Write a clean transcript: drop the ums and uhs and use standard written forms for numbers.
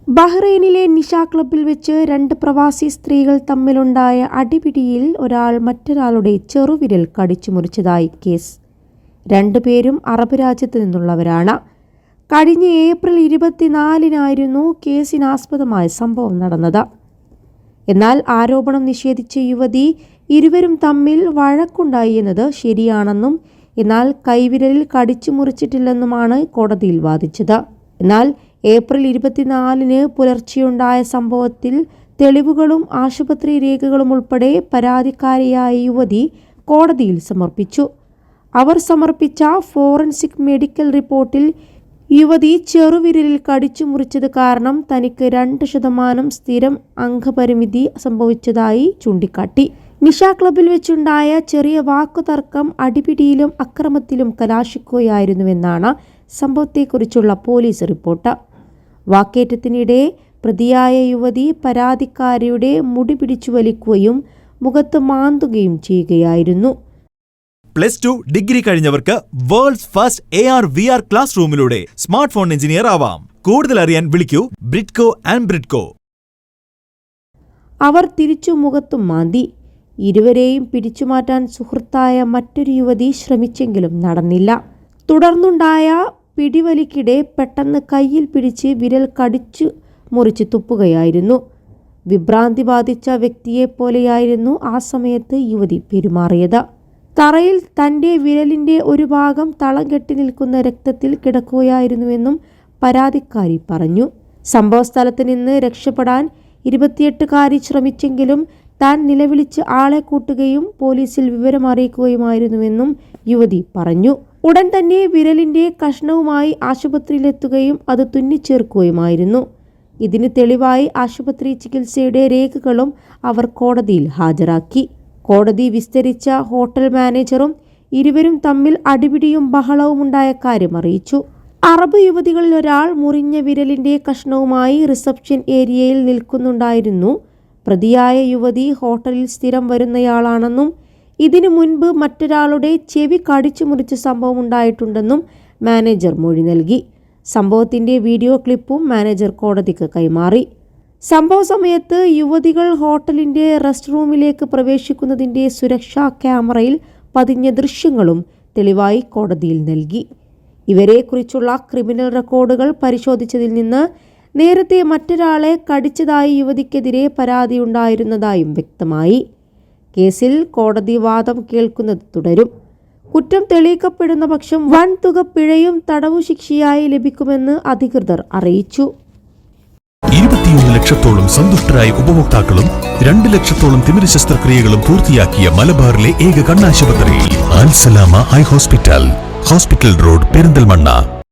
ബഹ്റൈനിലെ നിഷ ക്ലബ്ബിൽ വെച്ച് രണ്ട് പ്രവാസി സ്ത്രീകൾ തമ്മിലുണ്ടായ അടിപിടിയിൽ ഒരാൾ മറ്റൊരാളുടെ ചെറുവിരൽ കടിച്ചു മുറിച്ചതായി കേസ്. രണ്ടുപേരും അറബ് രാജ്യത്ത് നിന്നുള്ളവരാണ്. കഴിഞ്ഞ ഏപ്രിൽ 24-നായിരുന്നു കേസിനാസ്പദമായ സംഭവം നടന്നത്. എന്നാൽ ആരോപണം നിഷേധിച്ച യുവതി ഇരുവരും തമ്മിൽ വഴക്കുണ്ടായി എന്നത് ശരിയാണെന്നും എന്നാൽ കൈവിരലിൽ കടിച്ചു മുറിച്ചിട്ടില്ലെന്നുമാണ് കോടതിയിൽ വാദിച്ചത്. എന്നാൽ ഏപ്രിൽ 24-ന് പുലർച്ചെയുണ്ടായ സംഭവത്തിൽ തെളിവുകളും ആശുപത്രി രേഖകളും ഉൾപ്പെടെ പരാതിക്കാരിയായ യുവതി കോടതിയിൽ സമർപ്പിച്ചു. അവർ സമർപ്പിച്ച ഫോറൻസിക് മെഡിക്കൽ റിപ്പോർട്ടിൽ യുവതി ചെറുവിരലിൽ കടിച്ചു മുറിച്ചത് കാരണം തനിക്ക് 2% സ്ഥിരം അംഗപരിമിതി സംഭവിച്ചതായി ചൂണ്ടിക്കാട്ടി. നിഷ ക്ലബ്ബിൽ വെച്ചുണ്ടായ ചെറിയ വാക്കുതർക്കം അടിപിടിയിലും അക്രമത്തിലും കലാശിക്കുകയായിരുന്നുവെന്നാണ് സംഭവത്തെക്കുറിച്ചുള്ള പോലീസ് റിപ്പോർട്ട്. വാക്കേറ്റത്തിനിടെ പ്രതിയായ യുവതി പരാതിക്കാരിയുടെ മുടി പിടിച്ചു വലിക്കുകയും മുഖത്ത് മാന്തുകയും ചെയ്യുകയായിരുന്നു. +2 ഡിഗ്രി കഴിഞ്ഞവർക്ക് വേൾഡ്സ് ഫസ്റ്റ് AR/VR ക്ലാസ് റൂമിലൂടെ സ്മാർട്ട് ഫോൺ എഞ്ചിനീയർ ആവാം. കൂടുതൽ അറിയാൻ വിളിക്കൂ ബ്രിഡ്കോ ആൻഡ് ബ്രിഡ്കോ. അവർ തിരിച്ചു മുഖത്തും മാന്തി. ഇരുവരെയും പിടിച്ചുമാറ്റാൻ സുഹൃത്തായ മറ്റൊരു യുവതി ശ്രമിച്ചെങ്കിലും നടന്നില്ല. തുടർന്നുണ്ടായ പിടിവലിക്കിടെ പെട്ടെന്ന് കയ്യിൽ പിടിച്ച് വിരൽ കടിച്ചു മുറിച്ച് തുപ്പുകയായിരുന്നു. വിഭ്രാന്തി ബാധിച്ച വ്യക്തിയെപ്പോലെയായിരുന്നു ആ സമയത്ത് യുവതി പെരുമാറിയത്. തറയിൽ തൻ്റെ വിരലിൻ്റെ ഒരു ഭാഗം തളം കെട്ടി നിൽക്കുന്ന രക്തത്തിൽ കിടക്കുകയായിരുന്നുവെന്നും പരാതിക്കാരി പറഞ്ഞു. സംഭവസ്ഥലത്ത് നിന്ന് രക്ഷപ്പെടാൻ 28-കാരി ശ്രമിച്ചെങ്കിലും താൻ നിലവിളിച്ച് ആളെ കൂട്ടുകയും പോലീസിൽ വിവരം അറിയിക്കുകയുമായിരുന്നുവെന്നും യുവതി പറഞ്ഞു. ഉടൻ തന്നെ വിരലിൻ്റെ കഷ്ണവുമായി ആശുപത്രിയിലെത്തുകയും അത് തുന്നിച്ചേർക്കുകയുമായിരുന്നു. ഇതിന് തെളിവായി ആശുപത്രി ചികിത്സയുടെ രേഖകളും അവർ കോടതിയിൽ ഹാജരാക്കി. കോടതി വിസ്തരിച്ച ഹോട്ടൽ മാനേജറും ഇരുവരും തമ്മിൽ അടിപിടിയും ബഹളവും ഉണ്ടായ കാര്യം അറിയിച്ചു. അറബ് യുവതികളിൽ ഒരാൾ മുറിഞ്ഞ വിരലിൻ്റെ കഷ്ണവുമായി റിസപ്ഷൻ ഏരിയയിൽ നിൽക്കുന്നുണ്ടായിരുന്നു. പ്രതിയായ യുവതി ഹോട്ടലിൽ സ്ഥിരം വരുന്നയാളാണെന്നും ഇതിനു മുൻപ് മറ്റൊരാളുടെ ചെവി കടിച്ചു മുറിച്ച സംഭവം ഉണ്ടായിട്ടുണ്ടെന്നും മാനേജർ മൊഴി നൽകി. സംഭവത്തിൻ്റെ വീഡിയോ ക്ലിപ്പും മാനേജർ കോടതിക്ക് കൈമാറി. സംഭവ സമയത്ത് യുവതികൾ ഹോട്ടലിൻ്റെ റെസ്റ്റ് റൂമിലേക്ക് പ്രവേശിക്കുന്നതിൻ്റെ സുരക്ഷാ ക്യാമറയിൽ പതിഞ്ഞ ദൃശ്യങ്ങളും തെളിവായി കോടതിയിൽ നൽകി. ഇവരെക്കുറിച്ചുള്ള ക്രിമിനൽ റെക്കോർഡുകൾ പരിശോധിച്ചതിൽ നിന്ന് നേരത്തെ മറ്റൊരാളെ കടിച്ചതായി യുവതിക്കെതിരെ പരാതിയുണ്ടായിരുന്നതായും വ്യക്തമായി. കേസിൽ കോടതി വാദം കേൾക്കുന്നത് തുടരും. കുറ്റം തെളിയിക്കപ്പെടുന്ന പക്ഷം വൻതുക പിഴയും തടവു ശിക്ഷയായി ലഭിക്കുമെന്ന് അധികൃതർ അറിയിച്ചു. 21 ലക്ഷത്തോളം സന്തുഷ്ടരായ ഉപഭോക്താക്കളും 2 ലക്ഷത്തോളം തിമിര ശസ്ത്രക്രിയകളും പൂർത്തിയാക്കിയ മലബാറിലെ ഏക കണ്ണാശുപത്രി അൽ സലാമ ഹൈ ഹോസ്പിറ്റൽ റോഡ്, പെരിന്തൽമണ്ണ.